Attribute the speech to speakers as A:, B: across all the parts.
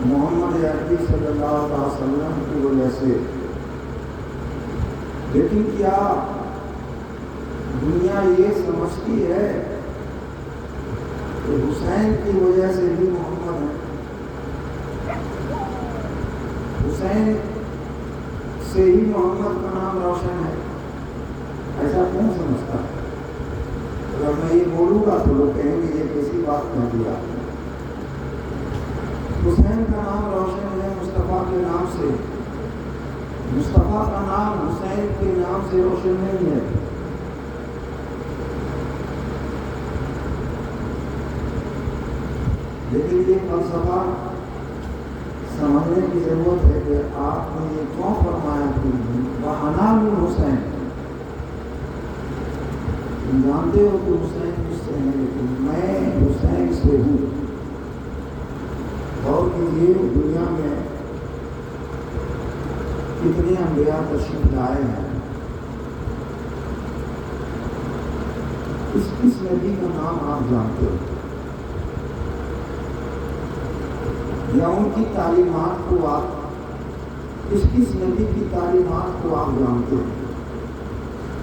A: محمد عربی صلی اللہ علیہ وسلم کی وجہ سے. لیکن کیا دنیا یہ سمجھتی ہے کہ حسین کی وجہ سے بھی محمد ہے؟ حسین سے ہی محمد کا نام روشن ہے، ایسا کون سمجھتا ہے؟ اگر میں یہ بولوں گا تو لوگ کہیں گے یہ کیسی بات کہہ دیا. حسین کا نام روشن ہے مصطفیٰ کے نام سے. مصطفیٰ کا نام حسین کے نام سے روشن نہیں ہے. لیکن یہ فلسفہ سمجھنے کی ضرورت ہے کہ آپ نے یہ کیوں فرمایا کہ وَأَنَا مِنْ حسین. تم جانتے ہو کہ حسین کس سے ہے، لیکن میں حسین سے ہوں. اور کیجیے دنیا میں کتنے انبیاء تشریف لائے ہیں. کس نبی کا نام آپ جانتے ہو یا ان کی تعلیمات کو آپ کس نبی کی تعلیمات کو آپ جانتے ہو؟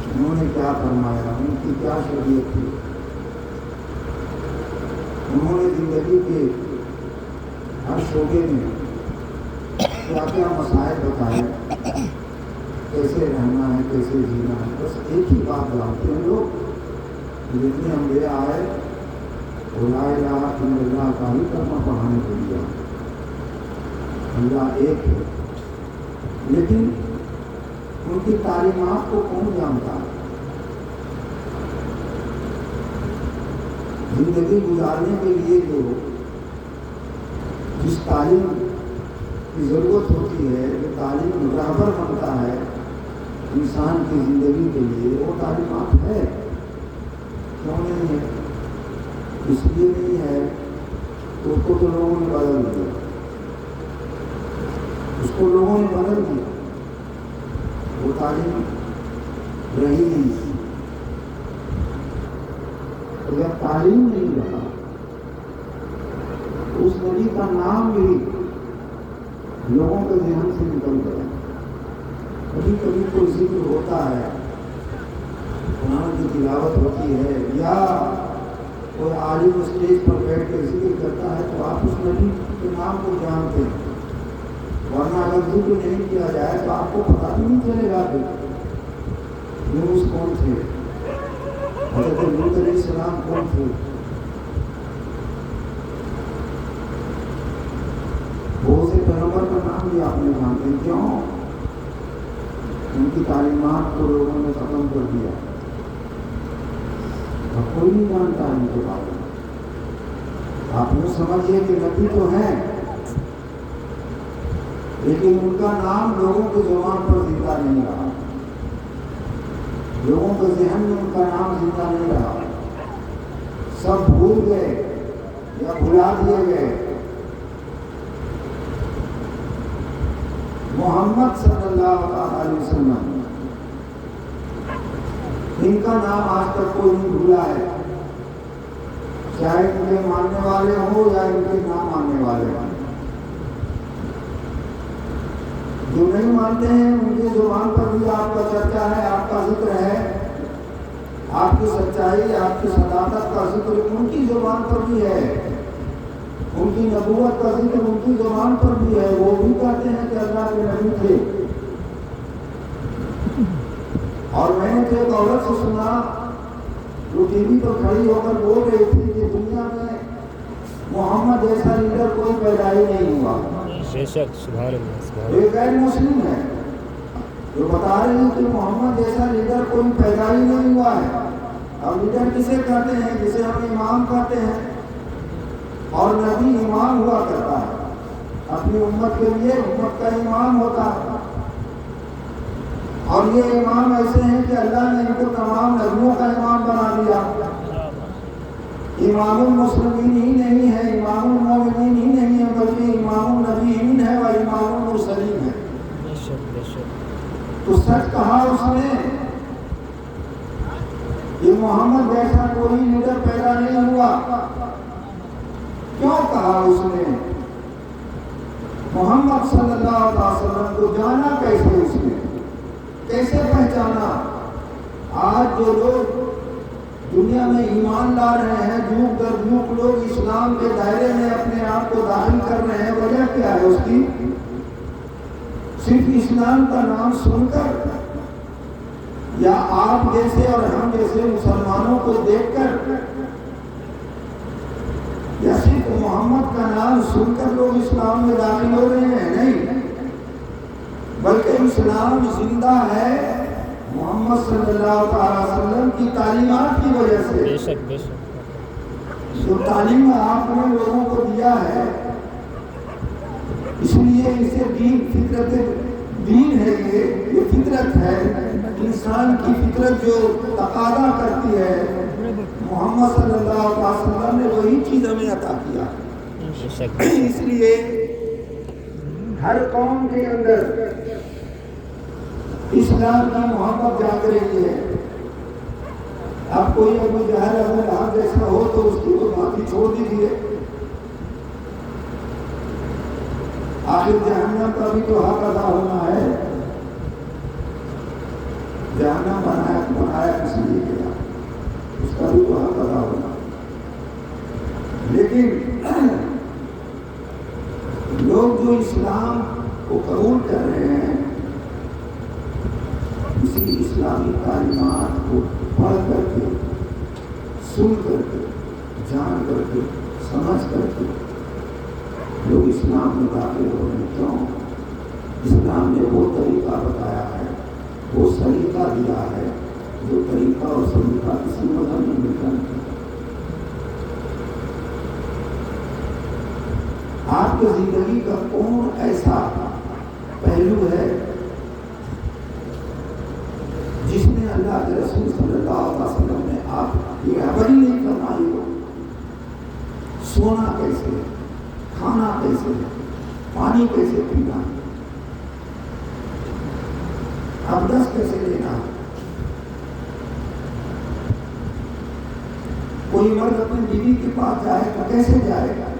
A: انہوں نے کیا فرمایا، ان کی کیا شریعت تھی، انہوں نے زندگی کے ہر شعبے میں کیا کیا مسائل بتائے، کیسے رہنا ہے، کیسے جینا ہے. بس ایک ہی بات جانتے ہیں لوگ، جتنے انبیاء آئے وہ لا الہ الا اللہ کا ہی کلمہ پڑھانے کے لیے. اللہ ایک ہے، لیکن ان کی تعلیمات کو کون جانتا ہے؟ زندگی گزارنے کے لیے جو جس تعلیم کی ضرورت ہوتی ہے، جو تعلیم رہبر بنتا ہے انسان کی زندگی کے لیے، وہ تعلیمات ہے. کیوں نہیں ہے؟ اس لیے نہیں ہے کہ اس کو تو لوگوں نے بدل دیا. اس کو لوگوں نے بدل دیا، وہ تعلیم رہی نہیں. اگر تعلیم نہیں رہا تو اس نبی کا نام بھی لوگوں کے ذہن سے نکل گیا. کبھی کبھی کوئی ذکر ہوتا ہے، قرآن کی تلاوت ہوتی ہے یا کوئی عالم اسٹیج پر بیٹھ کے ذکر کرتا ہے تو آپ اس نبی کے نام کو جانتے ہیں. ورنہ اگر ذکر نہیں کیا جائے تو آپ کو پتہ بھی نہیں چلے گا کہ یونس کون تھے، حضرت لوط علیہ السلام کون تھے. بہت سے پیغمبر کا نام بھی آپ نے جانتے ہیں. کیوں؟ ان کی تعلیمات کو لوگوں نے ختم کر دیا، اور کوئی نہیں جانتا ان کے بارے میں. آپ نے سمجھیے کہ نبی تو ہیں، لیکن ان کا نام لوگوں کی زبان پر زندہ نہیں رہا، لوگوں کے ذہن میں ان کا نام زندہ نہیں رہا. سب بھول گئے یا بھلا دیے گئے. محمد صلی اللہ علیہ وسلم، ان کا نام آج تک کوئی نہیں بھولا ہے، چاہے ان کے ماننے والے ہوں یا ان کے نہ ماننے والے ہوں. جو نہیں مانتے ہیں ان کی زبان پر بھی آپ کا چرچا ہے، آپ کا ذکر ہے. آپ کی سچائی، آپ کی صداقت کا ذکر ان کی زبان پر بھی ہے، ان کی نبوت کا ذکر ان کی زبان پر بھی ہے. وہ بھی کہتے ہیں کہ اللہ کے نبی تھے. اور میں نے تو ایک عورت سے سنا جو ٹی وی پر کھڑی ہو کر بول رہی تھی کہ دنیا میں محمد جیسا لیڈر کوئی پیدا ہی نہیں ہوا. ایک غیر مسلم ہے جو بتا رہے ہیں کہ محمد جیسا لیڈر کوئی پیدا ہی نہیں ہوا ہے. اب لیڈر کسے کہتے ہیں؟ جسے ہم امام کہتے ہیں. اور نبی امام ہوا کرتا ہے، اپنی امت کے لیے امت کا امام ہوتا ہے. اور یہ امام ایسے ہیں کہ اللہ نے ان کو تمام نبیوں کا امام بنا دیا. امام المسلمین ہی نہیں ہے، امام المومنین ہی نہیں ہے، بلکہ امام النبیین ہے اور امام المرسلین ہے. تو سچ کہا اس نے کہ محمد جیسا کوئی لیڈر پیدا نہیں ہوا. کیوں کہا اس نے؟ محمد صلی اللہ علیہ وسلم کو جانا کیسے، اس نے کیسے پہچانا؟ آج جو لوگ دنیا میں ایمان لا رہے ہیں، جھوک در جھوک لوگ اسلام کے دائرے میں اپنے آپ کو داخل کر رہے ہیں، وجہ کیا ہے اس کی؟ صرف اسلام کا نام سن کر یا آپ جیسے اور ہم جیسے مسلمانوں کو دیکھ کر، یا صرف محمد کا نام سن کر لوگ اسلام میں داخل ہو رہے ہیں؟ نہیں، بلکہ اسلام زندہ ہے محمد صلی اللہ علیہ وسلم کی تعلیمات کی وجہ سے۔
B: بے شک بے شک،
A: جو تعلیم آپ نے لوگوں کو دیا ہے، اس لیے اسے دین فطرت دین ہے، یہ فطرت ہے، انسان کی فطرت جو تقاضا کرتی ہے، محمد صلی اللہ علیہ وسلم نے وہی چیز ہمیں عطا کیا۔
B: بے شک
A: اس لیے ہر قوم کے اندر اسلام کی محبت جاگ رہی ہے۔ اب کوئی ابو جہل ابو لہب جیسا ہو تو اس کی تو بات ہی چھوڑ دیجیے، آخر جہنم کا بھی تو حق ادا ہونا ہے۔ جہنم بنایا کس لیے گیا، اس کا بھی تو حق ادا ہونا۔ لیکن لوگ جو اسلام کو قبول کر رہے ہیں، اسی اسلامی تعلیمات کو پڑھ کر کے، سن کر کے، جان کر کے، سمجھ کر کے لوگ اسلام میں داخل ہو رہے ہیں۔ کیوں؟ اسلام نے وہ طریقہ بتایا ہے، وہ سلیقہ دیا ہے جو طریقہ اور سلیقہ کسی مذہب میں ملتا نہیں۔ آپ کی زندگی کا کون ایسا پہلو ہے جس میں اللہ کے رسول صلی اللہ علیہ وسلم نے آپ کی رہبری نہیں فرمائی ہو؟ سونا کیسے ہے، کھانا کیسے ہے، پانی کیسے پینا، ابدس کیسے لینا، کوئی مرد اپنی بیوی کے پاس جائے گا کیسے جائے گا؟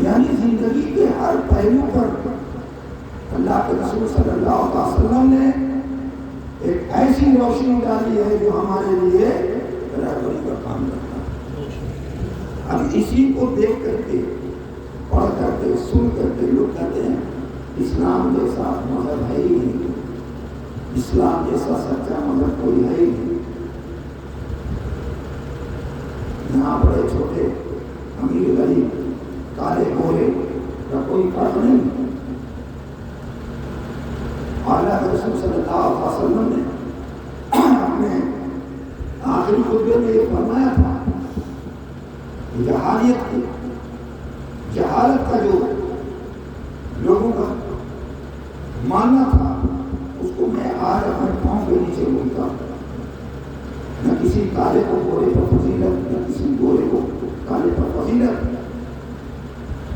A: یعنی زندگی کے ہر پہلو پر اللہ کے رسول صلی اللہ علیہ وسلم نے ایک ایسی روشنی ڈالی ہے جو ہمارے لیے رہبری کا کام کرتا ہے۔ اب اسی کو دیکھ کر کے، پڑھ کر کے، سن کر کے لوگ کہتے ہیں اسلام جیسا مذہب ہے ہی نہیں، اسلام جیسا سچا مذہب کوئی ہے ہی نہیں۔ یہاں بڑے چھوٹے، امیر غریب، کالے گورے کا کوئی فرق نہیں۔ اللہ کے رسول صلی اللہ علیہ وسلم نے اپنے آخری خطبے میں یہ فرمایا تھا، جہالت کا جو لوگوں کا ماننا تھا، اس کو میں آج اپنے پاؤں کے نیچے بولتا ہوں۔ نہ کسی کالے کو گورے پر فضیلت، نہ کسی گورے کو کالے پر فضیلت،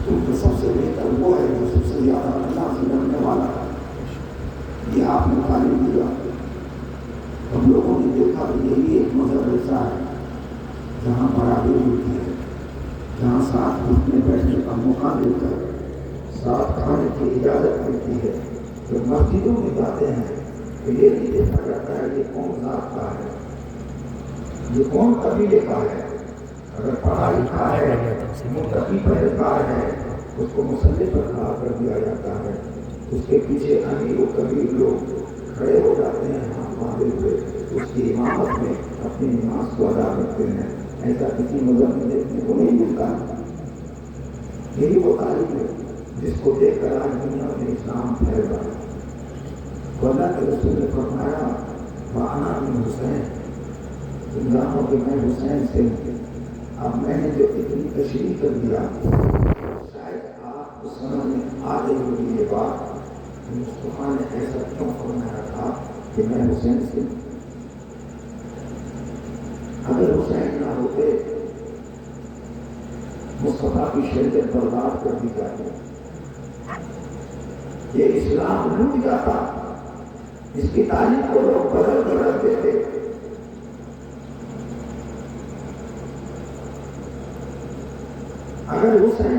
A: کیونکہ سب سے بہتر وہ ہے جو سب سے زیادہ اللہ سے ڈرنے والا ہے۔ یہ آپ نے تعلیم دیا، ہم لوگوں نے دیکھا کہ یہی ایک مذہب ایسا ہے جہاں برابری ملتی ہے، جہاں ساتھ اٹھنے بیٹھنے کا موقع ملتا ہے، ساتھ کھانے کی اجازت ملتی ہے۔ جب مسجدوں میں جاتے ہیں تو یہ نہیں دیکھا جاتا ہے یہ کون ذات کا ہے، یہ کون قبیلے کا ہے۔ اگر پڑھا لکھا ہے، متقی پرہیزگار ہے، اس کو مسلح پر کھڑا کر دیا جاتا ہے، اس کے پیچھے امیر و کبیر لوگ کھڑے ہو جاتے ہیں ہاتھ باندھے ہوئے، اس کی امامت میں اپنی نماز کو ادا کرتے ہیں۔ ایسا کسی مذہب میں دیکھنے کو نہیں ملتا۔ یہی وہ تعلیم ہے جس کو دیکھ کر آج دنیا میں اسلام پھیل رہا ہے۔ اللہ کے رسول نے فرمایا وَأَنَا مِنْ حُسَيْنٍ، تم جانو کہ میں حسین سے ہوں۔ اب میں نے جو اتنی تشریح کر دیا، شاید آپ کو سمجھ میں آ گئی ہوگی یہ بات، مصطفیٰ نے ایسا کیوں فرمایا تھا کہ میں حسین سے ہوں۔ اگر حسین نہ ہوتے مصطفیٰ کی شریعت برباد کر دی جاتی، یہ اسلام لوٹ جاتا، اس کی تعلیم کو لوگ بدل دیتے۔ اگر حسین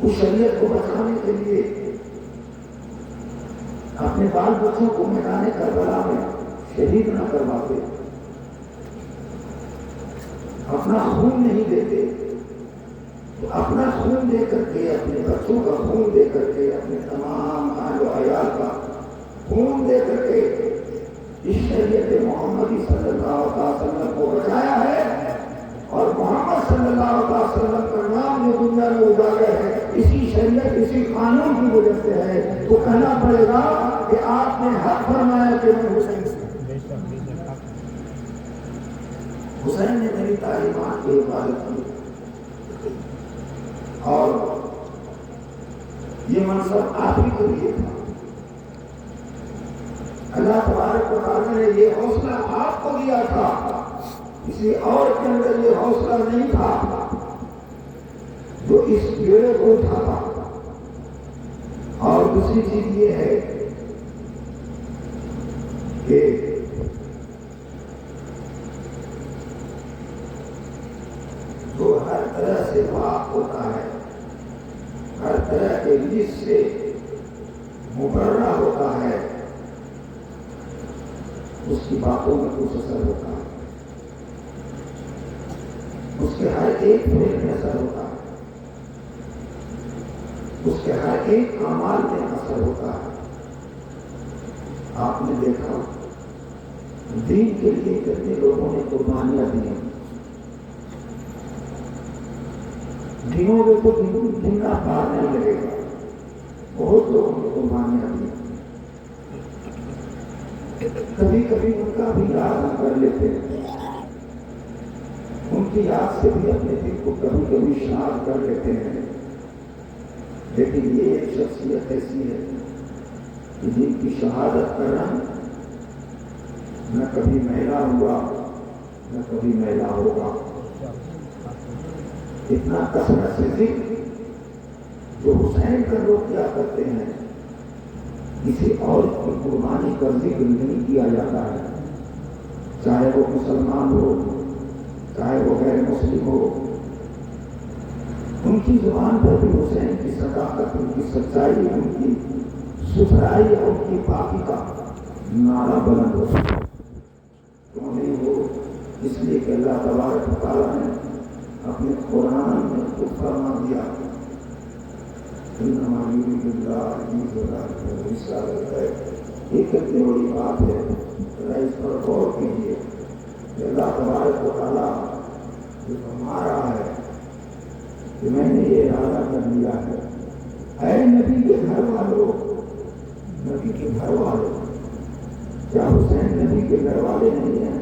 A: اس شریعت کو بچانے کے لیے اپنے بال بچوں کو میدان کربلا میں شہید نہ کرواتے، اپنا خون نہیں دیتے، تو اپنا خون دے کر کے، اپنے بچوں کا خون دے کر کے، اپنے تمام اہل و عیال کا خون دے کر کے اس شریعت محمدی صلی اللہ علیہ وسلم کو بچایا ہے، اور محمد صلی اللہ علیہ وسلم کا نام جو دنیا میں اجاگر ہے اسی شریعت، اسی قانون کی وجہ سے ہے۔ تو کہنا پڑے گا کہ آپ نے حق فرمایا کہ میں حسین سے، حسین نے میری تعلیمات کی حفاظت کی، اور یہ منصب آپ ہی کے لیے تھا۔ اللہ تبارک و تعالیٰ نے یہ حوصلہ آپ کو دیا تھا، کسی اور کے اندر یہ حوصلہ نہیں تھا جو اس بیڑے کو اٹھاتا۔ اور دوسری چیز یہ ہے کہ جو ہر طرح سے پاک ہوتا ہے، ہر طرح کے رزق سے مبرہ ہوتا ہے، اس کی باتوں میں کچھ اثر ہوتا ہے، اس کے ہر ایک فعل میں اثر ہوتا ہے، اس کے ہر ایک اعمال میں اثر ہوتا ہے۔ آپ نے دیکھا دین کے لیے کتنے لوگوں نے قربانیاں دی ہیں، دنوں میں تو گننا پار نہیں لگے گا، بہت لوگوں نے قربانیاں دی۔ کبھی کبھی ان کا بھی یاد ہم کر لیتے ہیں، ان کی یاد سے بھی اپنے دل کو کبھی کبھی شاد کر لیتے ہیں، لیکن یہ ایک شخصیت ایسی ہے کہ جن کی شہادت کا رنگ نہ کبھی میلا ہوا نہ کبھی میلا ہوگا۔ اتنا کثرت سے ذکر جو حسین کا لوگ کیا کرتے ہیں، کسی اور کی قربانی کا ذکر نہیں کیا جاتا ہے، چاہے وہ مسلمان ہو چاہے وہ غیر مسلم ہو۔ ان کی زبان پر بھی حسین کی صداقت، ان کی سچائی، ان کی ستھرائی اور ان کی پاکی کا نعرہ بلند ہوتا ہے۔ کیوں نہیں ہو؟ اس لیے کہ اللہ تبارک و تعالیٰ نے اپنے قرآن میں خود فرما دیا، انما یرید اللہ لیضل رسالۃ ہے۔ یہ کتنی بڑی بات ہے، ذرا اس پر غور کیجیے کہ اللہ تبارک و تعالیٰ یہ فرما رہا ہے کہ میں نے یہ ارادہ کر لیا ہے، اے نبی کے گھر والوں، نبی کے گھر والوں، کیا حسین نبی کے گھر والے نہیں ہیں؟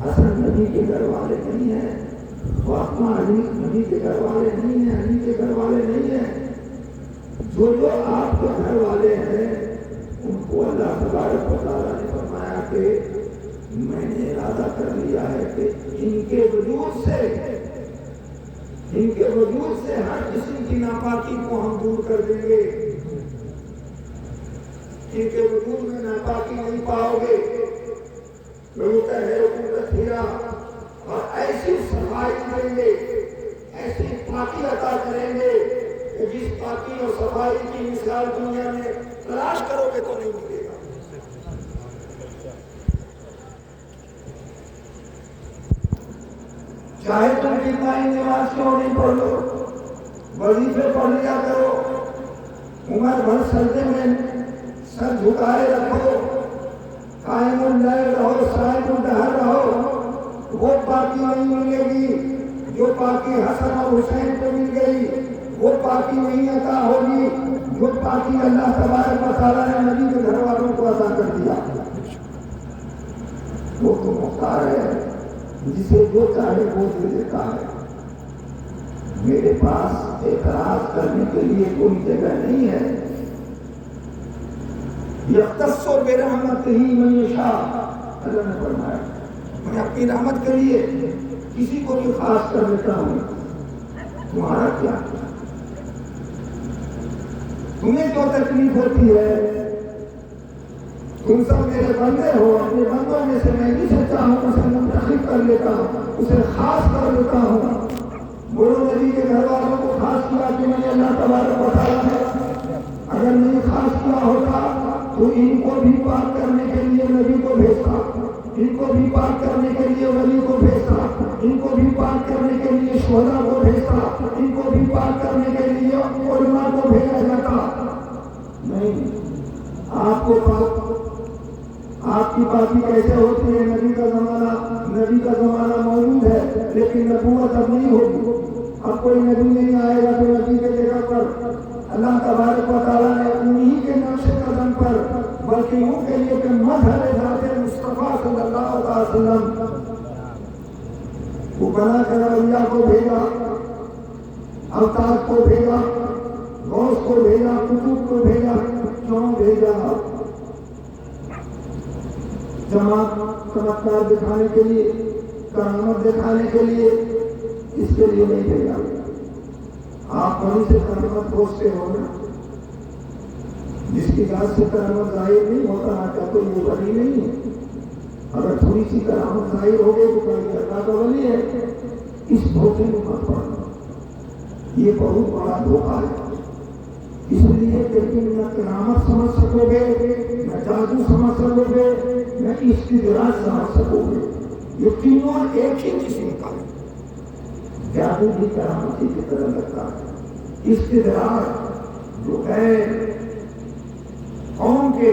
A: حسن نبی کے گھر والے نہیں ہیں؟ فاطمہ علی نبی کے گھر والے نہیں ہیں؟ علی کے گھر والے نہیں ہیں؟ جو آپ کے گھر والے ہیں ان کو اللہ تبارک و تعالیٰ نے فرمایا کہ میں نے ارادہ کر لیا ہے کہ ان کے وجود سے ہر قسم کی ناپاکی کو ہم دور کر دیں گے۔ ان کے وجود میں ناپاکی نہیں پاؤ گے، اور ایسی صفائی دیں گے، ایسی پاکی عطا کریں گے کہ جس پاکی اور صفائی کی مثال دنیا میں تلاش کرو گے تو نہیں ملے گا۔ چاہے تم کتنا ہی نماز کیوں نہیں پڑھ لو، وظیفے پڑھ لیا کرو، عمر بھر سجدے میں سر جھکائے رکھو، قائم اللیل رہو، صائم الدہر رہو، وہ پاکی نہیں ملے گی جو پاکی حسن اور حسین کو مل گئی، وہ پاکی نہیں عطا ہوگی جو پاکی اللہ تبارک و تعالیٰ نے نبی کے گھر والوں کو عطا کر دیا۔ وہ تو مختار ہے، جسے جو چاہے وہ دے دیتا ہے۔ میرے پاس اعتراض کرنے کے لیے کوئی جگہ نہیں ہے۔ یختص برحمتہ من یشاء، اللہ نے فرمایا میں اپنی رحمت کے لیے کسی کو بھی خاص کر دیتا ہوں۔ تمہارا کیا؟ تمہیں جو تکلیف ہوتی ہے، تم سب میرے بندے ہو، اپنے بندوں میں سے میں بھی سچا ہوں، اسے منتخب کر لیتا ہوں، اسے خاص کر لیتا ہوں۔ بولو نبی کے گھر والوں کو خاص کیا کہ میں نے اللہ بھیجتا, ان کو بھی پاک کرنے کے لیے علماء کو بھیجا جاتا. نہیں, آپ کو آپ کی باتیں کیسے ہوتی ہے؟ نبی کا زمانہ موجود ہے, لیکن نبوت اب نہیں ہوگی. اب کوئی نبی نہیں آئے گا تو نبی کے جگہ پر اللہ تبارک و تعالیٰ نے انہی کے نقش قدم پر, بلکہ یوں کے لیے کہ مظہر ذات مصطفیٰ صلی اللہ علیہ وسلم کو بنا کر اولیاء کو بھیجا, اوتاد کو بھیجا, غوث کو بھیجا, قطب کو بھیجا. کیوں بھیجا؟ چمتکار دکھانے کے لیے, کرامت دکھانے کے لیے, اس کے لیے نہیں بھیجا. آپ وہیں سے کرامت پوچھتے ہو نا, جس کی ذات سے کرامت ظاہر نہیں ہوتا کیا کوئی وہ ولی نہیں ہے؟ اگر تھوڑی سی کرامت ظاہر ہو گئی تو کوئی اللہ کا ولی ہے. اس دھوکے میں مت پڑنا, یہ بہت بڑا دھوکہ ہے. اس لیے کہ تم نہ کرامت سمجھ سکو گے, نہ جادو سمجھ سکو گے, نہ استدراج سمجھ سکو گے. یہ تینوں ایک ہی قسم کا ہے. جادو بھی کرامتی کی طرح لگتا ہے. استدراج جو ہے قوم کے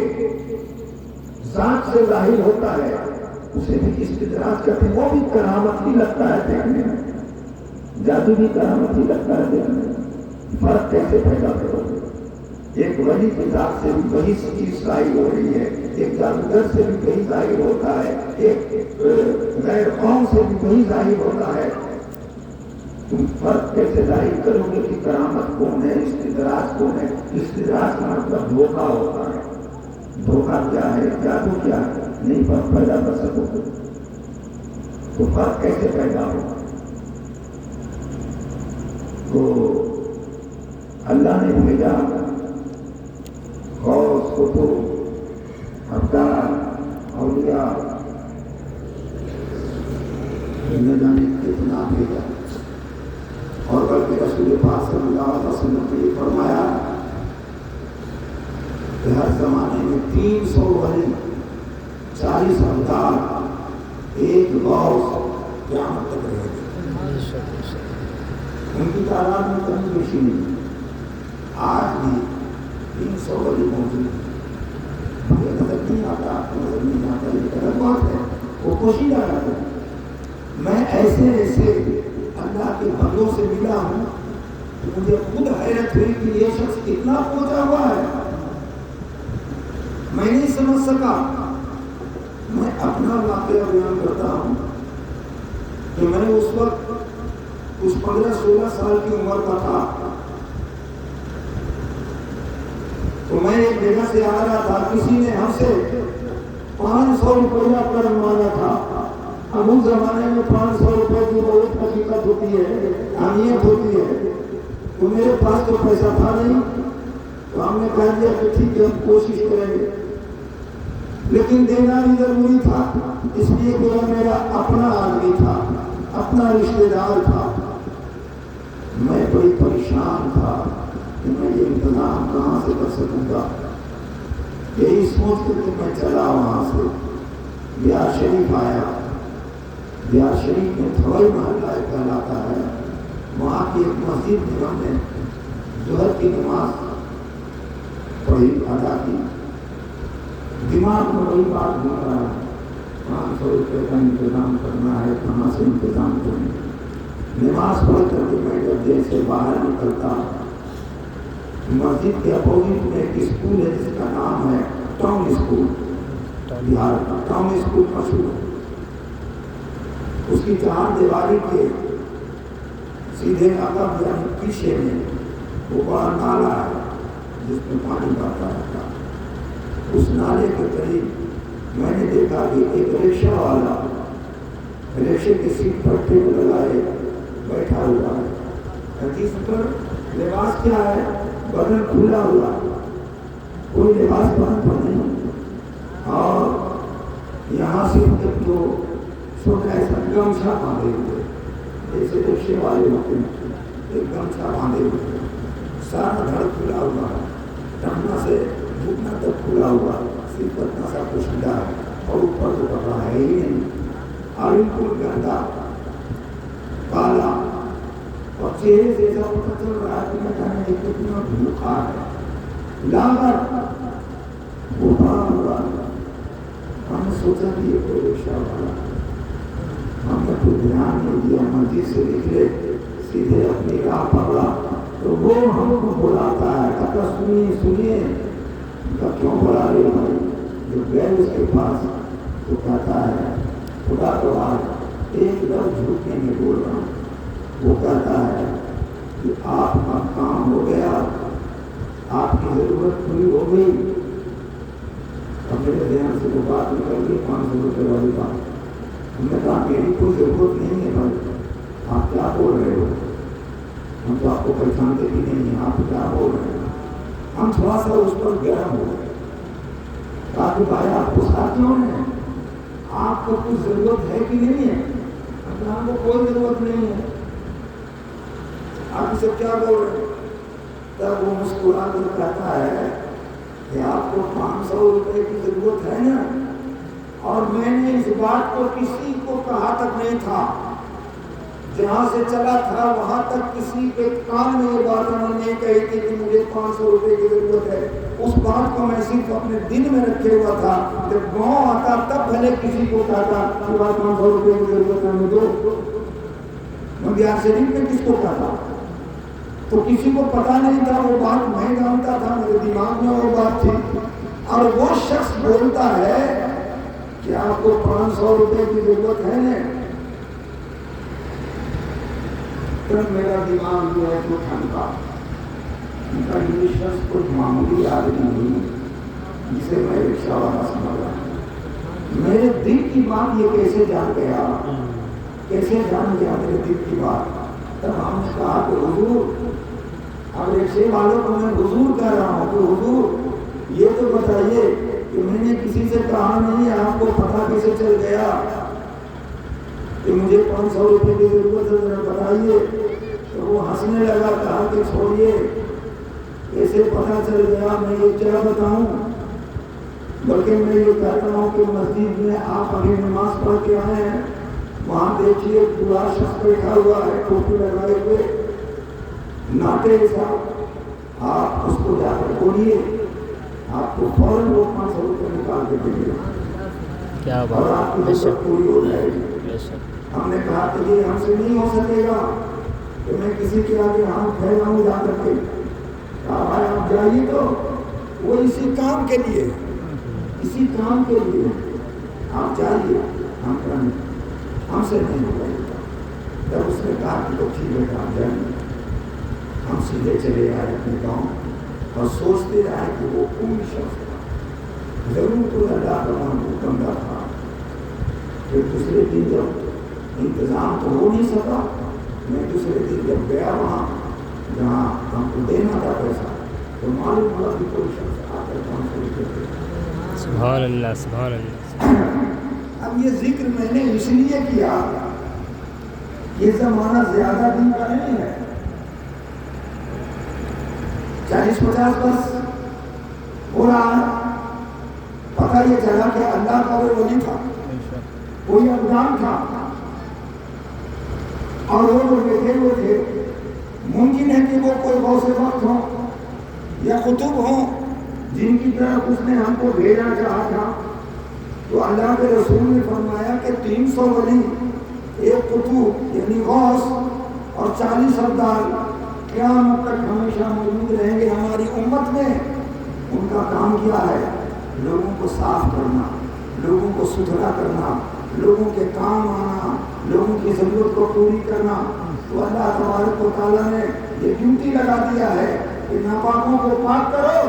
A: ذات سے ظاہر ہوتا ہے, اسے بھی استدراج کہتے ہیں. وہ بھی کرامت ہی لگتا ہے دیکھنے میں, جادو بھی کرامت ہی لگتا ہے دیکھنے میں. فرق کیسے پیدا کرو گے؟ ایک ولی کی ذات سے بھی وہی چیز ظاہر ہو رہی ہے, ایک جادوگر سے بھی وہی ظاہر ہوتا ہے, ایک غیر قوم سے بھی وہی ظاہر ہوتا ہے. تم فرق کیسے ظاہر کرو گے کہ کرامت کون ہے, استدراج کون ہے؟ استدراج کا مطلب دھوکہ ہوتا ہے. دھوکہ کیا ہے, جادو کیا ہے, نہیں فرق پیدا کر سکو گے. تو فرق کیسے پیدا ہوگا؟ تو اللہ نے بھیجا غوث, قطب, ابدال, اولیاء, نہ جانے کتنا بھیجا. اور بلکہ رسول پاک صلی اللہ علیہ وسلم نے یہ فرمایا کہ ہر زمانے میں 300 ولی, 40 ابدال, ایک غوث قیامت تک رہے گے. ان کی تعداد میں کمی بیشی نہیں. آج بھی 300 ولی موجود ہیں. مجھے نظر نہیں آتا, آپ کو نظر نہیں آتا, یہ غلط بات ہے. وہ کوشش آ رہا ہے. میں ایسے اللہ کے بندوں سے ملا ہوں کہ مجھے خود حیرت ہوئی کہ یہ شخص کتنا پہنچا ہوا ہے. میں نہیں سمجھ سکا. میں اپنا واقعہ بیان کرتا ہوں کہ میں اس وقت کچھ 15-16 سال کی عمر کا تھا. تو میں ایک جگہ سے آ رہا تھا, کسی نے ہم سے 500 روپیہ قرض مانگا تھا. اب اس زمانے میں 500 روپے کی بہت حقیقت ہوتی ہے, اہمیت ہوتی ہے. تو میرے پاس تو پیسہ تھا نہیں, تو ہم نے کہہ دیا کہ ٹھیک ہے ہم کوشش کریں گے, لیکن دینا بھی ضروری تھا, اس لیے کہ وہ میرا اپنا آدمی تھا, اپنا رشتے دار تھا. میں بڑی پریشان تھا کہ میں یہ انتظام کہاں سے کر سکوں گا. یہی سوچ کر کے میں چلا وہاں سے بیار شریف آیا. بیار شریف میں تھوڑی محلہ کہلاتا ہے, وہاں کی ایک مسجد میں ہم نے ظہر کی نماز پڑھی, ادا کی. دماغ میں وہی بات گھوم رہا ہے, 500 روپے کا انتظام کرنا ہے, کہاں سے انتظام کریں. نماز پڑھ کر کے میں جب دیر سے باہر نکلتا, مسجد کے اپوزٹ میں ایک اسکول ہے جس کا نام ہے ٹاؤن اسکول. بہار کا ٹاؤن اسکول مشہور ہے. اس کی 4 دیواری کے سیدھے عقب یعنی پیچھے میں وہ بڑا نالا ہے جس میں پانی بہتا رہتا. اس نالے کے قریب میں نے دیکھا کہ ایک رکشہ والا رکشے کی سیٹ پر ٹیپ لگائے بیٹھا ہوا ہے. جس پر لباس کیا ہے, بدن کھلا ہوا, کوئی لباس بدن پر نہیں, اور یہاں سے ایک تو چھوٹا ایسا گمچھا باندھے ہوئے جیسے رکشے والے ہوتے ہیں, ایک گمچھا باندھے ہوئے, سارا دھڑ کھلا ہوا ہے, ٹانگا سے گھٹنا تک کھلا ہوا, صرف اتنا سا کچھ ملا ہے, اور اوپر تو کپڑا ہے ہی نہیں, اور بالکل گندا کالا اور چہرے سے ایسا پتہ چل رہا ہے کہ میں جانے ایک کتنا بھوکا ہے لاغر وہ بڑا ہوا. ہم نے سوچا کہ یہ کوئی رکشہ والا ہے. ہم نے کوئی دھیان نہیں دیا, مسجد سے نکلے سیدھے اپنی راہ پکڑا تو وہ ہم کو بلاتا ہے, کہتا سنیے سنیے. کیوں بلا رہے بھائی؟ جو گئے اس کے پاس تو کہتا ہے خدا تو آج ایک لفظ جھوٹ کے نہیں بول رہا ہوں. وہ کہتا ہے کہ آپ کا کام ہو گیا, آپ کی ضرورت پوری ہو گئی. اب میرے ذہن سے وہ بات نکل گئی 500 روپے والی بات. ہم نے کہا میری کوئی ضرورت نہیں ہے بھائی, آپ کیا بول رہے ہو؟ ہم تو آپ کو پہچانتے بھی نہیں ہیں, آپ کیا بول رہے ہیں؟ ہم تھوڑا سا اس پر گرم ہو گئے. کہا کہ بھائی آپ کو ساتھ کیوں ہیں؟ آپ کو کچھ ضرورت ہے کہ نہیں ہے؟ ہم کو کوئی ضرورت نہیں ہے. آپ اسے کیا بول رہے ہیں؟ تب وہ مسکرا کر کہتا ہے کہ آپ کو 500 روپے کی ضرورت ہے نا, اور میں نے اس بات کو کسی کو کہا تک نہیں تھا. جہاں سے چلا تھا وہاں تک کسی کے کان میں یہ بات انہوں نے نہیں کہی تھی کہ مجھے 500 روپے کی ضرورت ہے. اس بات کو میں صرف اپنے دل میں رکھے ہوا تھا. جب گاؤں آتا تب بھلے کسی کو کہتا کہ بھائی 500 روپے کی ضرورت ہے مجھے دو. مندیار شریف میں کس کو کہتا تو کسی کو پتا نہیں تھا. وہ بات میں جانتا تھا, میرے دماغ میں وہ بات تھی. اور وہ شخص بولتا ہے کہ آپ کو 500 روپے کی ضرورت ہے نا. تب میرا دماغ جو ہے تو ٹھنکا. ان کا یہ شخص کوئی معمولی آدمی نہیں جسے میں رکشہ والا سمجھ رہا ہوں. میرے دل کی بات یہ کیسے جان گیا, کیسے جان گیا میرے دل کی بات. تب ہم نے کہا کہ حضور, اب رکشے والوں کو میں حضور کہہ رہا ہوں کہ حضور یہ تو بتائیے کہ میں نے کسی سے کہا نہیں, آپ کو پتہ کیسے چل گیا کہ مجھے 500 روپے کی ضرورت ہے, ذرا بتائیے. تو وہ ہنسنے لگا, کہا کہ چھوڑیے کیسے پتہ چل گیا, میں یہ کیا بتاؤں. بلکہ میں یہ کہتا ہوں کہ مسجد میں آپ ابھی نماز پڑھ کے آئے ہیں, وہاں دیکھیے پورا شخص بیٹھا ہوا ہے ٹوپی لگائے ہوئے ناٹے صاحب, آپ اس کو جا کر بولیے, آپ کو فوراً وہ 500 روپے نکال کے دیں گے اور آپ کی ضرورت پوری ہو جائے گی. ہم نے کہا کہ یہ ہم سے نہیں ہو سکے گا کہ میں کسی کے آگے ہاتھ پھیلاؤں جا کر کے. کہا بھائی آپ جائیے, تو وہ اسی کام کے لیے آپ جائیے, ہم سے نہیں ہو گئے. جب اس نے کہا کہ تو ٹھیک ہے آپ جائیے, ہم سیدھے چلے آئے اپنے گاؤں اور سوچتے رہے کہ وہ کون شخص تھا. ضرور کوئی اللہ کا محبوب بندہ تھا. پھر دوسرے دن جب انتظام تو ہو نہیں سکا, میں دوسرے دن جب گیا وہاں جہاں ہم کو دینا تھا پیسہ, تو معلوم ہوا کہ کوئی شخص آ کر 500 روپے دے.
B: سبحان اللہ سبحان اللہ.
A: اب یہ ذکر میں نے اس لیے کیا, یہ زمانہ زیادہ دن کا نہیں ہے, 40-50 برس ہو رہا ہے. پتہ یہ چلا کہ اللہ کا وہ ولی تھا, کوئی ابدان تھا, اور وہ جو بیٹھے ہوئے تھے ممکن ہے کہ وہ کوئی غوث وقت ہو یا قطب ہوں جن کی طرف اس نے ہم کو بھیجنا چاہا تھا. تو اللہ کے رسول نے فرمایا کہ 300 ولی, ایک قطب یعنی غوث اور 40 ابدال قیامت تک ہمیشہ موجود رہیں گے ہماری امت میں. ان کا کام کیا ہے؟ لوگوں کو صاف کرنا, لوگوں کو ستھرا کرنا, لوگوں کے کام آنا, لوگوں کی ضرورت کو پوری کرنا. تو اللہ تبارک و تعالیٰ نے یہ ڈیوٹی لگا دیا ہے کہ ناپاکوں کو پاک کرو,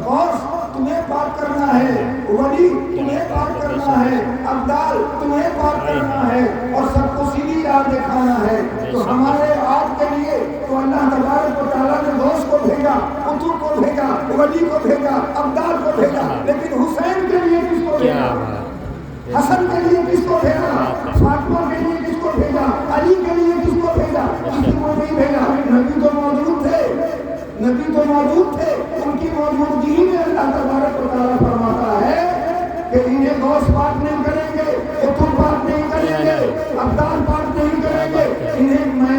A: غوث تمہیں پاک کرنا ہے, ولی تمہیں پاک کرنا ہے, ابدال تمہیں پاک کرنا ہے, اور سب کو سیدھی راہ دکھانا ہے. تو ہمارے آپ کے لیے تو اللہ تبارک و تعالیٰ نے غوث کو بھیجا, قطب کو بھیجا, ولی کو بھیجا, ابدال کو بھیجا, لیکن حسین کے لیے کس کو بھیجا؟ حسن کے لیے کس کو بھیجا؟ فاطمہ کے لیے کس کو بھیجا؟ علی کے لیے کس کو بھیجا؟ کسی کو نہیں بھیجا. نبی تو موجود تھے, ان کی موجودگی میں اللہ تبارک و تعالیٰ فرماتا ہے کہ انہیں غوث پاک نہیں کریں گے, قطب پاک نہیں کریں گے, ابدال پاک نہیں کریں گے, انہیں میں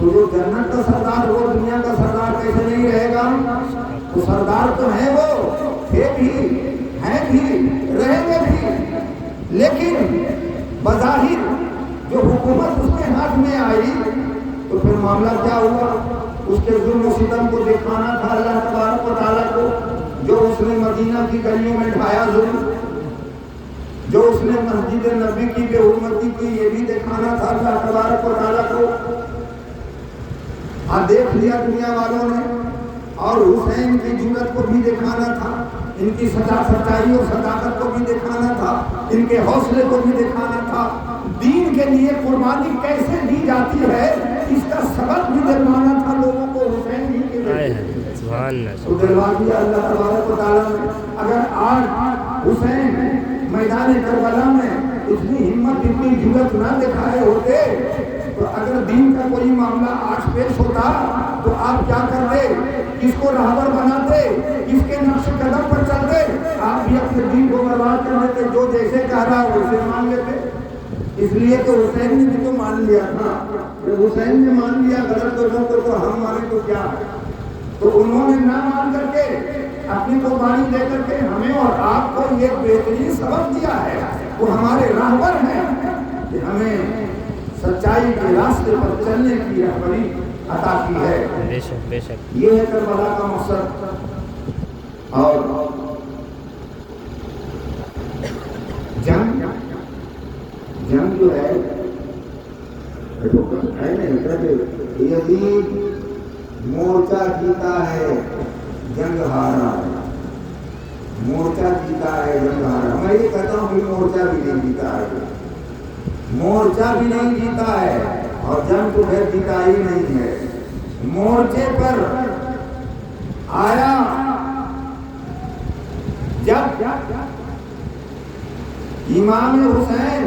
A: تو جو جنت کا سردار وہ دنیا کا سردار کیسے نہیں رہے گا؟ تو سردار تو ہیں وہ، تھے بھی، ہیں بھی، رہیں گے بھی، لیکن بظاہر جو حکومت اس کے ہاتھ میں آئی تو پھر معاملہ کیا ہوا؟ اس کے ظلم و ستم کو دکھانا تھا اللہ تبارک و تعالیٰ کو، جو اس نے مدینہ کی گلیوں میں ڈھایا ظلم، جو اس نے مسجد نبی کی بے حرمتی کی، یہ بھی دکھانا تھا اللہ تبارک و تعالیٰ کو۔ دیکھ لیا دنیا والوں نے، اور حسین کی جرت کو بھی دکھانا تھا، ان کی سچائی اور صداقت کو بھی دکھانا تھا، ان کے حوصلے کو بھی دکھانا تھا، دین کے لیے قربانی کیسے دی جاتی ہے اس کا سبق بھی دلوانا تھا لوگوں کو حسین ہی کے تو دلوا دیا اللہ تبارک و تعالیٰ نے۔ اگر آج حسین میدان کربلا میں اتنی ہمت اتنی جرت نہ دکھائے ہوتے تو اگر دین کا کوئی معاملہ آج پیش ہوتا تو آپ کیا کرتے؟ کس کو رہبر بناتے؟ کس کے نقش قدم پر چلتے؟ آپ بھی اپنے دین کو برباد کر دیتے، جو جیسے کہہ رہا ہے ویسے مان لیتے۔ اس لیے کہ حسین نے بھی تو مان لیا تھا، جب حسین نے مان لیا غلط لوگوں کو تو ہم مانیں تو کیا ہے؟ تو انہوں نے نہ مان کر کے اپنی قربانی دے کر کے ہمیں اور آپ کو یہ بہترین سبق دیا ہے، وہ ہمارے راہبر ہیں کہ ہمیں سچائی کے راستے پر چلنے کی رہبری عطا کی ہے۔
B: بے شک بے شک،
A: یہ ہے کربلا کا مقصد۔ اور جنگ جو ہے یزید مورچہ جیتا ہے جنگ ہارا ہے، مورچہ جیتا ہے جنگ ہارا۔ میں یہ کہتا ہوں کہ مورچہ بھی نہیں جیتا ہے، مورچہ بھی نہیں جیتا ہے، اور جنگ تو پھر جیتا ہی نہیں ہے۔ مورچے پر آیا جب امام حسین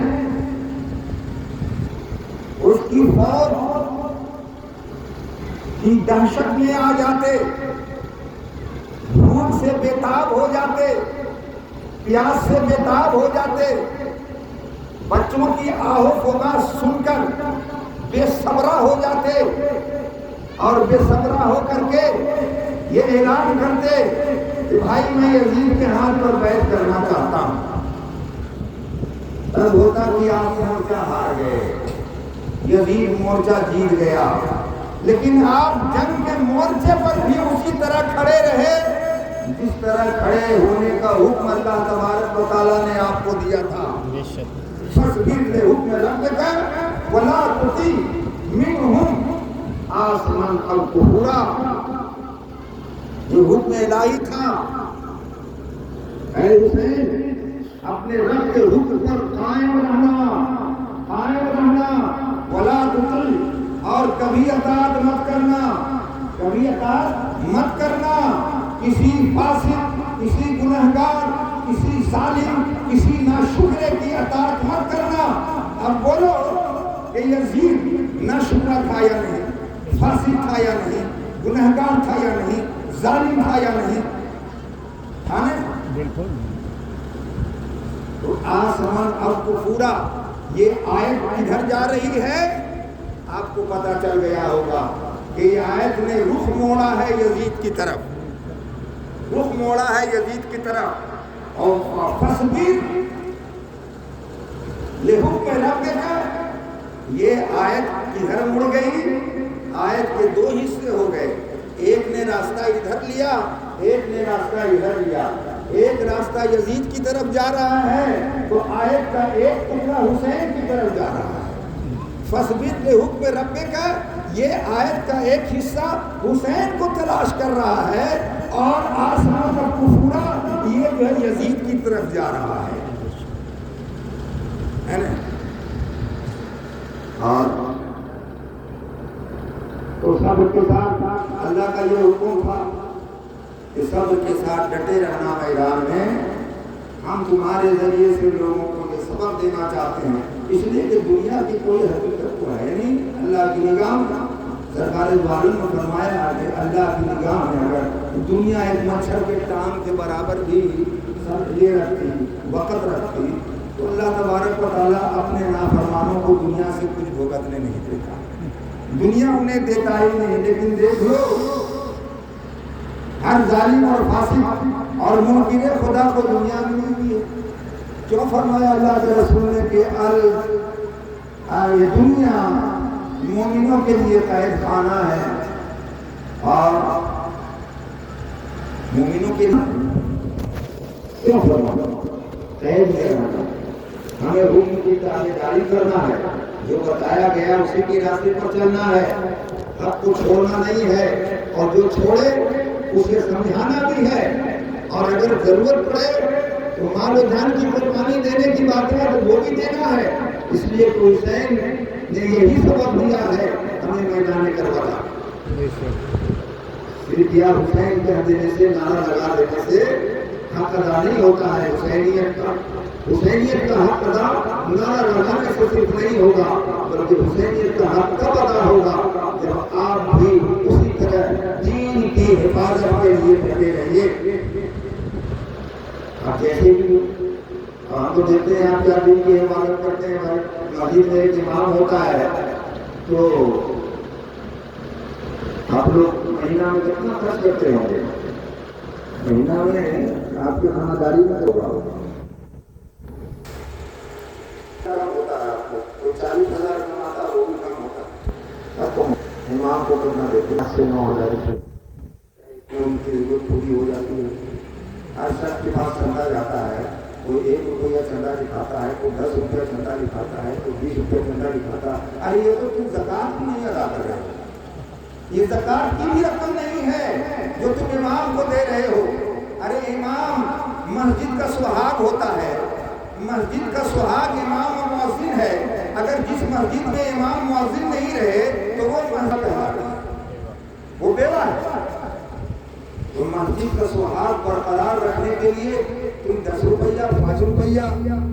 A: اس کی فوج کی دہشت میں آ جاتے، بھوک سے بےتاب ہو جاتے، پیاس سے بےتاب ہو جاتے، بچوں کی آہو فغان سن کر بے صبرا ہو جاتے، اور بے صبرا ہو کر کے یہ اعلان کرتے کہ بھائی میں یزید کے ہاتھ پر بیعت کرنا چاہتا ہوں۔ تب ہوتا کہ آپ مورچہ ہار گئے، یزید مورچہ جیت گیا، لیکن آپ جنگ کے مورچے پر بھی اسی طرح کھڑے رہے جس طرح کھڑے ہونے کا حکم اللہ تبارک و تعالیٰ نے آپ کو دیا تھا۔ فاصبر لحکم ربک ولا تطع منهم آثما او کفورا۔ یہ حکم الہی تھا، اے حسین اپنے رب کے حکم پر قائم رہنا، ولا تطع، اور کبھی اطاعت مت کرنا کسی فاسق، کسی گنہگار، کسی ظالم، کسی ناشکرے کی اطاعت مت کرنا۔ اب بولو کہ یزید ناشکرا تھا یا نہیں، فاسق تھا یا نہیں، گنہگار تھا یا نہیں، ظالم تھا یا نہیں؟ تھا نا؟ بالکل۔ تو آسمان اب کو پورا یہ آیت کدھر جا رہی ہے آپ کو پتا چل گیا ہوگا کہ یہ آیت نے رخ موڑا ہے یزید کی طرف، رخ موڑا ہے یزید کی طرف۔ اور فاصبر لحکم ربک، یہ آیت کدھر مڑ گئی؟ آیت کے دو حصے ہو گئے، ایک نے راستہ ادھر لیا، ایک نے راستہ ادھر لیا۔ ایک راستہ یزید کی طرف جا رہا ہے تو آیت کا ایک ٹکڑا حسین کی طرف جا رہا ہے۔ فاصبر لحکم ربک، یہ آیت کا ایک حصہ حسین کو تلاش کر رہا ہے، اور آسمان کا کفورا یہ جو ہے یزید کی طرف جا رہا ہے نا؟ اور تو صبر کے ساتھ اللہ کا یہ حکم تھا کہ صبر کے ساتھ ڈٹے رہنا میدان میں۔ ہم تمہارے ذریعے سے لوگوں کو یہ سبق دینا چاہتے ہیں، اس لیے کہ دنیا کی کوئی حقیقت تو ہے نہیں، اللہ کی نگاہ میں سرکار والوں نے فرمایا کہ اللہ کی نگاہ میں اگر دنیا ایک مچھر کے ٹانگ کے برابر بھی یہ رکھتی، وقت رکھتی، تو اللہ تبارک و تعالیٰ اپنے نافرمانوں کو دنیا سے کچھ بھگتنے نہیں دیتا۔ دنیا انہیں دیتا ہی نہیں. لیکن دیکھ لو ہر ظالم اور فاسق اور منکر خدا کو دنیا ملی ہوئی ہے. کیوں فرمایا اللہ کے رسول نے کہ یہ دنیا مومنوں کے لیے قید خانہ ہے اور مومنوں کے لیے کیوں فرمایا قید خانہ. ہمیں حکم کی تابعداری کرنا ہے, جو بتایا گیا اسی کے راستے پر چلنا ہے, حق کو چھوڑنا نہیں ہے, اور جو چھوڑے اسے سمجھانا بھی ہے, اور اگر ضرورت پڑے تو مال و جان کی قربانی دینے کی بات ہے تو وہ بھی دینا ہے. اس لیے تو حسین نے یہی سبب دیا ہے ہمیں میدان کربلا. صرف یا حسین کہہ دینے سے, نعرہ لگا دینے سے حق ادا نہیں ہوتا ہے. حسینیت کا حق ادا نعرہ لگانے سے صرف نہیں ہوگا, بلکہ حسینیت کا حق کب ادا ہوگا جب آپ بھی اسی طرح دین کی حفاظت کے لیے ڈٹے رہیے. آپ جیسے بھی ہم تو دیکھتے ہیں آپ کیا دین کی حفاظت کرتے ہیں. مسجد میں ایک امام ہوتا ہے تو آپ لوگ مہینہ میں کتنا خرچ کرتے ہوں گے؟ مہینہ میں آپ کی خانداری میں ہوگا ہوتا ہے, آپ کو کوئی 40,000 کماتا وہ بھی کم ہوتا ہے. امام کو کرنا دیتے 9,000 روپئے ان کی ضرورت پوری ہو جاتی ہے. ہر شخص کے پاس چندہ جاتا ہے, کوئی 1 روپیہ چندہ دکھاتا ہے, کوئی 10 روپیہ چندہ دکھاتا ہے, کوئی 20 روپیہ چندہ دکھاتا ہے. ارے یہ تو تم زکات بھی نہیں ادا کر رہے ہو, یہ زکات کی بھی رقم نہیں ہے جو تم امام کو دے رہے ہو. ارے امام مسجد کا سہاگ ہوتا ہے, مسجد کا سہاگ امام اور مؤذن ہے. اگر جس مسجد میں امام مؤذن نہیں رہے تو وہ مسجد ہے, وہ بیوہ ہے. تو مسجد کا سہاگ برقرار رکھنے کے لیے تم 10 روپیہ 5 روپیہ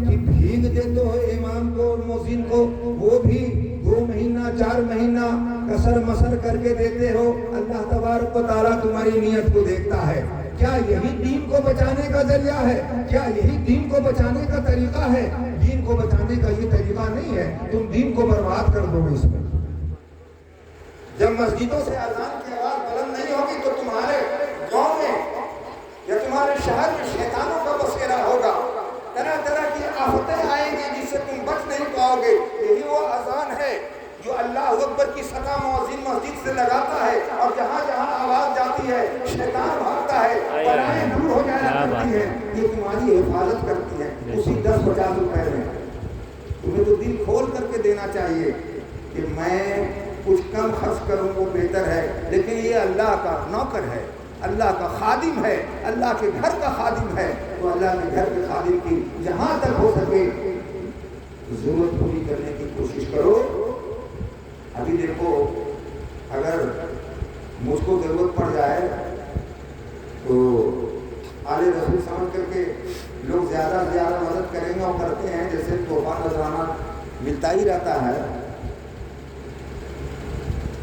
A: کی بھیگ دیتے ہو امام کو اور مؤذن کو, وہ بھی 2 مہینہ 4 مہینہ کسر مسر کر کے دیتے ہو. اللہ تبارک و تعالیٰ تمہاری نیت کو دیکھتا ہے. کیا یہی دین کو بچانے کا ذریعہ ہے؟ کیا یہی دین کو بچانے کا طریقہ ہے؟ دین کو بچانے کا یہ طریقہ نہیں ہے. تم دین کو برباد کر دو گے. اس میں جب مسجدوں سے اذان کی آواز بلند نہیں ہوگی تو تمہارے گاؤں میں یا تمہارے شہر میں شیطانوں کا بسیرا ہوگا. طرح طرح کی آفتیں آئیں گی جس سے تم بچ نہیں پاؤ گے. یہی وہ اذان ہے جو اللہ اکبر کی صدا مؤذن مسجد سے لگاتا ہے, اور جہاں جہاں آواز جاتی ہے شیطان بھاگتا ہے, بلائیں دور ہو جایا کرتی ہے. یہ تمہاری حفاظت کرتی ہے اسی 10-50 روپے میں. تمہیں تو دل کھول کر کے دینا چاہیے کہ میں کچھ کم خرچ کروں وہ بہتر ہے, لیکن یہ اللہ کا نوکر ہے, اللہ کا خادم ہے, اللہ کے گھر کا خادم ہے. تو اللہ کے گھر کے خادم کی جہاں تک ہو سکے ضرورت پوری کرنے کی کوشش کرو. ابھی دیکھو اگر مجھ کو ضرورت پڑ جائے تو آل رسول سمجھ کر کے لوگ زیادہ سے زیادہ مدد کریں گے اور کرتے ہیں. جیسے تحفہ نذرانہ ملتا ہی رہتا ہے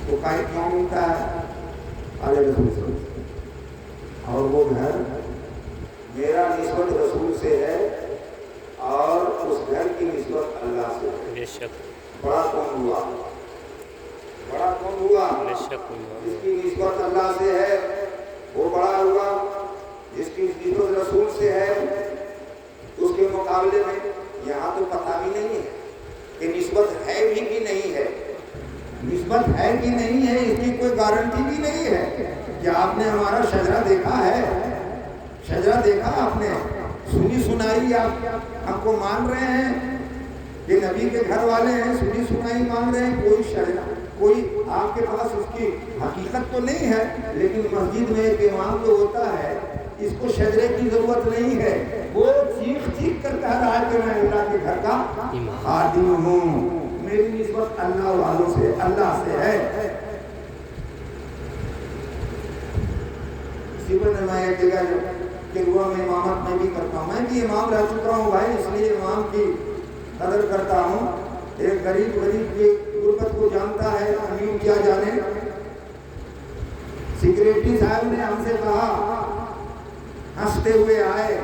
A: تو کہیں کیوں ملتا ہے آل رسول سے, اور وہ گھر میرا نسبت رسول سے ہے اور اس گھر کی نسبت اللہ سے ہے.
B: بے شک
A: بڑا کون ہوا, بڑا کون ہوا؟ جس کی نسبت اللہ سے ہے وہ بڑا ہوا. جس کی نسبت رسول سے ہے اس کے مقابلے میں یہاں تو پتہ بھی نہیں ہے کہ نسبت ہے بھی کہ نہیں ہے. نسبت ہے کہ نہیں ہے اس کی کوئی گارنٹی بھی نہیں ہے. کیا آپ نے ہمارا شجرہ دیکھا ہے؟ شجرہ دیکھا آپ نے؟ سنی سنائی آپ ہم کو مان رہے ہیں کہ نبی کے گھر والے ہیں, سنی سنائی مان رہے ہیں. کوئی شجرہ, کوئی آپ کے پاس اس کی حقیقت تو نہیں ہے, لیکن مسجد میں ایک امام جو ہوتا ہے اس کو شجرے کی ضرورت نہیں ہے. وہ چیخ چیخ کر کہہ رہا ہے کہ میں اللہ کے گھر کا خادم ہوں, میری نسبت اللہ والوں سے, اللہ سے ہے. اسی پر میں ایک جگہ کہ ہوا میں امامت میں بھی کرتا ہوں, میں بھی امام رہ چکا ہوں بھائی, اس لیے امام کی قدر کرتا ہوں. ایک غریب کی غربت کو جانتا ہے, امین کیا جانے. سیکریٹری صاحب نے ہم سے کہا, ہنستے ہوئے آئے,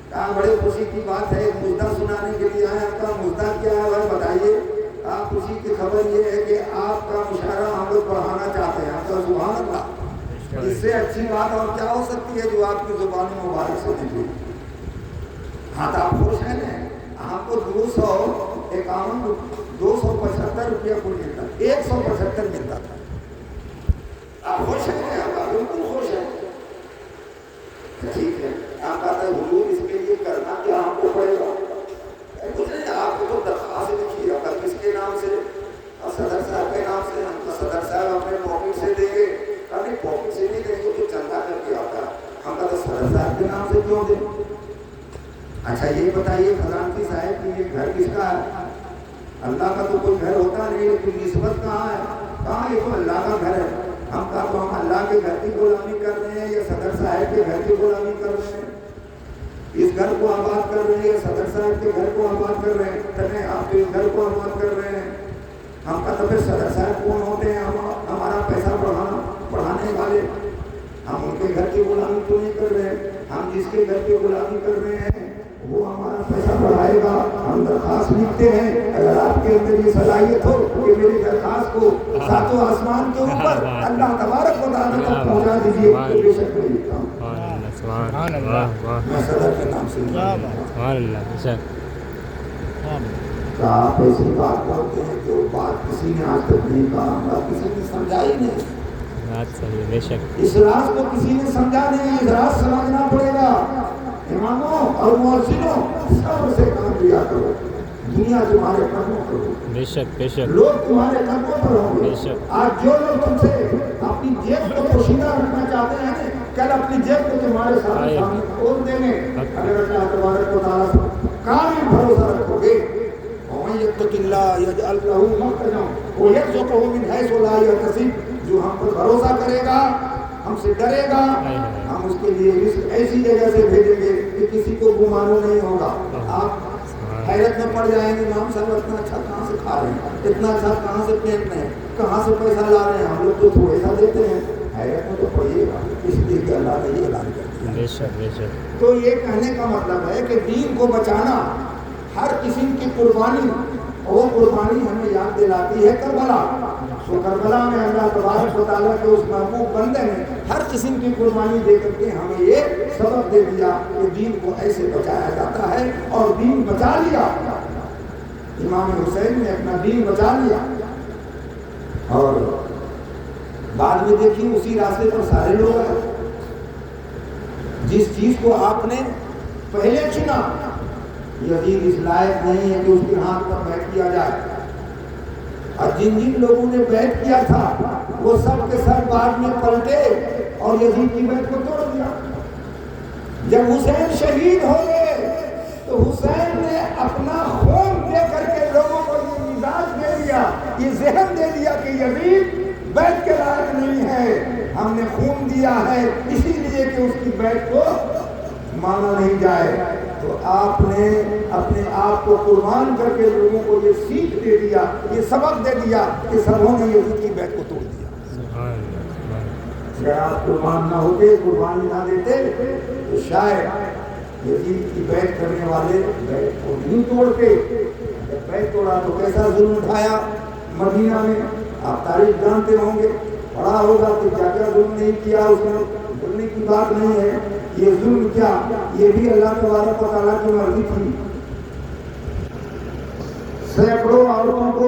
A: کہا بڑے خوشی کی بات ہے, مجدہ سنانے کے لیے آئے. آپ کا مجدہ کیا ہے بھائی بتائیے. آپ خوشی کی خبر یہ ہے کہ آپ کا مشاعرہ ہم لوگ بڑھانا چاہتے ہیں. تو سبحان اللہ، اس سے اچھی بات اور کیا ہو سکتی ہے جو آپ کی زبان مبارک سے نکلی. ہاں تو آپ خوش ہیں نا. آپ کو 275 روپیہ کوئی ملتا، 175 ملتا تھا. آپ خوش ہیں؟ آپ بالکل خوش ہیں. ٹھیک ہے. آپ کہتے ہیں حضور اس کے لیے کرنا کیا ہم کو پڑے گا؟ کچھ نہیں، آپ کو تو درخواست لکھی ہے کس کے نام سے؟ صدر صاحب کے نام سے. ہم تو صدر صاحب اپنے پاکٹ سے دیں گے. نہیں، پاکٹ سے نہیں دیں گے تو چندہ کر کے آتا ہے. ہم کہتے ہیں صدر صاحب کے نام سے کیوں دیں؟ اچھا یہ بتائیے خزانچی صاحب کہ یہ گھر کس کا ہے؟ اللہ کا تو کوئی گھر ہوتا نہیں، لیکن نسبت کہاں ہے؟ کہاں؟ یہ تو اللہ کا گھر ہے. ہم کہا تو ہم اللہ کے گھر کی غلامی کر رہے ہیں یا صدر صاحب کے گھر کی غلامی کر رہے ہیں؟ اس گھر کو آباد کر رہے ہیں یا صدر صاحب کے گھر کو آباد کر رہے ہیں؟ آپ اس گھر کو آباد کر رہے ہیں. ہم کہا تو پھر صدر صاحب کون ہوتے ہیں ہمارا پیسہ بڑھانے والے؟ ہم ان کے گھر کی غلامی تو نہیں کر رہے. ہم جس کے گھر کی غلامی کر رہے ہیں وہ ہمارا پیسہ بڑھائے گا. ہم درخواست لکھتے ہیں اگر آپ کے اندر یہ صلاحیت ہو کہ میری درخواست کو ساتوں آسمان کے اوپر اللہ تبارک و تعالیٰ تک پہنچا دیجیے تو بے شک میں لکھتا ہوں. میں صدر کے نام سے آپ ایسی بات کرتے ہیں جو بات کسی نے آج تک نہیں کہا، کسی نے سمجھا ہی نہیں. اس راز کو کسی نے سمجھا نہیں. اس راز سمجھنا پڑے گا. اماموں اور مؤذنوں صبر سے کام لیا کرو. دنیا تمہارے قدموں پر ہوگی.
B: بے شک
A: لوگ تمہارے قدموں پر ہوں گے. آج جو لوگ تم سے اپنی جیب کو پوشیدہ رکھنا چاہتے ہیں کل اپنی جیب کو تمہارے سامنے کھول دیں گے. اگر اللہ تبارک و تعالیٰ کامل بھروسہ رکھو گے وَمَن يَتَّقِ اللَّهَ يَجْعَلْ لَهُ مَخْرَجًا وَيَرْزُقْهُ مِنْ حَيْثُ لَا يَحْتَسِبُ. جو ہم پر بھروسہ کرے گا، ہم سے ڈرے گا، ہم اس کے لیے رزق ایسی جگہ سے بھیجیں گے کہ کسی کو گمانو نہیں ہوگا. آپ حیرت میں پڑ جائیں گے امام صاحب اتنا اچھا کہاں سے کھا رہے ہیں، اتنا اچھا کہاں سے پہن رہے ہیں، کہاں سے پیسہ لا رہے ہیں. ہم لوگ تو تھوڑے سا دیتے ہیں. حیرت میں تو پڑیے گا اس لیے کہ اللہ نے یہ اعلان کر دیا.
B: بے شک
A: تو یہ کہنے کا مطلب ہے کہ دین کو بچانا ہر قسم کی قربانی، وہ قربانی ہمیں یاد دلاتی ہے کربلا. تو کربلا میں اللہ تبارک و تعالیٰ کے اس محبوب بندے نے ہر قسم کی قربانی دے کر کے ہمیں یہ سبق دے دیا کہ دین کو ایسے بچایا جاتا ہے اور دین بچا لیا. امام حسین نے اپنا دین بچا لیا اور بعد میں دیکھیے اسی راستے پر سارے لوگ ہیں. جس چیز کو آپ نے پہلے چنا یزید اس لائق نہیں ہے کہ اس کے ہاتھ پر بیعت کیا جائے. اور جن لوگوں نے بیعت کیا تھا وہ سب کے سب بعد میں پلٹے اور یزید کی بیعت کو توڑ دیا. جب حسین شہید ہو گئے تو حسین نے اپنا خون دے کر کے لوگوں کو یہ مزاج دے دیا، یہ ذہن دے دیا کہ یزید بیعت کے لائق نہیں ہے. ہم نے خون دیا ہے اسی لیے کہ اس کی بیعت کو مانا نہیں جائے. تو آپ نے اپنے آپ کو قربان کر کے لوگوں کو یہ سیکھ دے دیا، یہ سبق دے دیا کہ سبوں نے یزید کی بیعت کو توڑ دیا. اگر آپ قربان نہ ہوتے، قربانی نہ دیتے تو شاید یزید کی بیعت کرنے والے بیعت کو نہیں توڑتے. جب بیعت توڑا تو کیسا ظلم اٹھایا مدینہ میں، آپ تاریخ جانتے ہوں گے. پڑھا ہوگا کہ کیا کیا ظلم نہیں کیا. اس میں بولنے کی بات نہیں ہے. یہ ظلم کیا، یہ بھی اللہ تبارک و تعالیٰ کی مرضی تھی. سینکڑوں عورتوں کو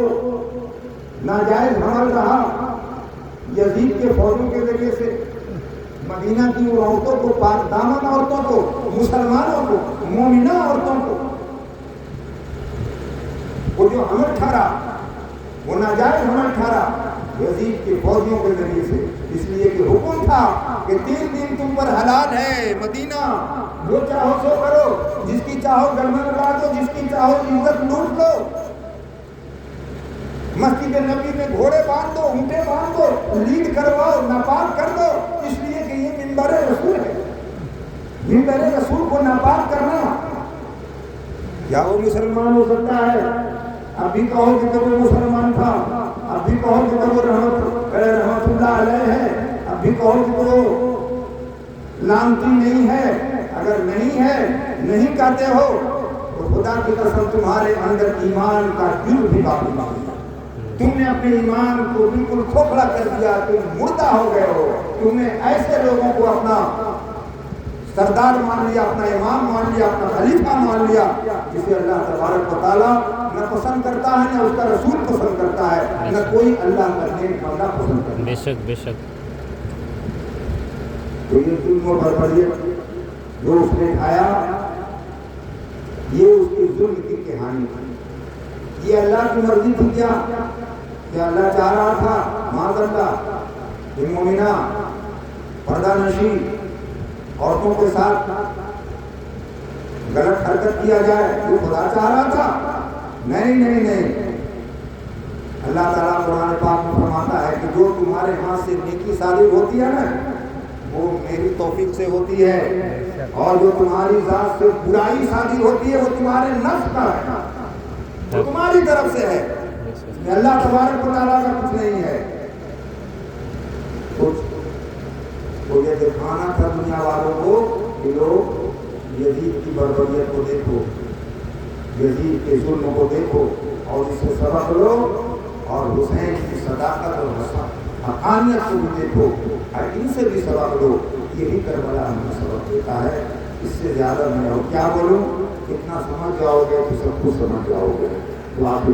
A: ناجائز حمل رہا یزید کے فوجوں کے ذریعے سے. مدینہ کی وہ عورتوں کو، پاک دامن عورتوں کو، مسلمانوں کو، مومنہ عورتوں کو وہ جو حمل ٹھہرا، وہ ناجائز حمل ٹھہرا یزید کے فوجیوں کے ذریعے سے. اس لیے کہ حکم تھا کہ 3 دن تم پر حلال ہے مدینہ، جو چاہو سو کرو، جس کی چاہو گردن اڑا دو، جس کی چاہو عزت لوٹ لو. مسجد نبی میں گھوڑے باندھ دو، اونٹے باندھ دو، لیڈ کرواؤ، ناپاک کر دو. اس لیے کہ یہ منبر رسول ہے. منبر رسول کو ناپاک کرنا کیا وہ مسلمان ہو سکتا ہے؟ اب بھی کہو کہ وہ مسلمان تھا، اب بھی کہو کہ وہ رحمت اللہ علیہ ہے، اب بھی کہو کہ وہ لانتی نہیں ہے. اگر نہیں ہے، نہیں کہتے ہو تو خدا کی قسم تمہارے اندر ایمان کا دل بھی باقی نہیں. تم نے اپنے ایمان کو بالکل کھوکھلا کر دیا، تم مردہ ہو گئے ہو، تم نے ایسے لوگوں کو اپنا سردار مان لیا، اپنا امام مان لیا، اپنا خلیفہ مان لیا جسے اللہ تبارک و تعالیٰ نہ پسند کرتا ہے، نہ اس کا رسول پسند کرتا ہے، نہ کوئی اللہ کا نیک بندہ پسند کرتا ہے۔
B: بے شک بے شک۔
A: تو یہ ظلم و بربریت جو اس نے کھایا، یہ اس کی ظلم کی کہانی تھی۔ یہ اللہ کی مرضی تھی کیا؟ کہ اللہ چاہ رہا تھا معاذ اللہ کہ مومنہ پردہ نشی عورتوں کے ساتھ غلط حرکت کیا جائے، یہ خدا چاہ رہا تھا؟ نہیں نہیں نہیں، اللہ تعالیٰ قرآن پاک میں فرماتا ہے کہ جو تمہارے ہاتھ سے نیکی صادر ہوتی ہے نا، وہ میری توفیق سے ہوتی ہے، اور جو تمہاری ذات سے برائی صادر ہوتی ہے وہ تمہارے نفس کا ہے، وہ تمہاری طرف سے ہے، اللہ تبارک و تعالیٰ کا کچھ نہیں ہے۔ تو یہ دکھانا تھا دنیا والوں کو کہ لوگ یزید کی بربریت کو دیکھو، یزید کے ظلم کو دیکھو اور اس سے سبق لو، اور حسین کی صداقت اور حقانیت کو بھی دیکھو اور ان سے بھی سبق لو۔ یہی کربلا ہمیں سبق دیتا ہے، اس سے زیادہ میں اور کیا بولوں؟ کتنا سمجھ جاؤ گے تو سب کچھ سمجھ جاؤ گے۔ تو آپ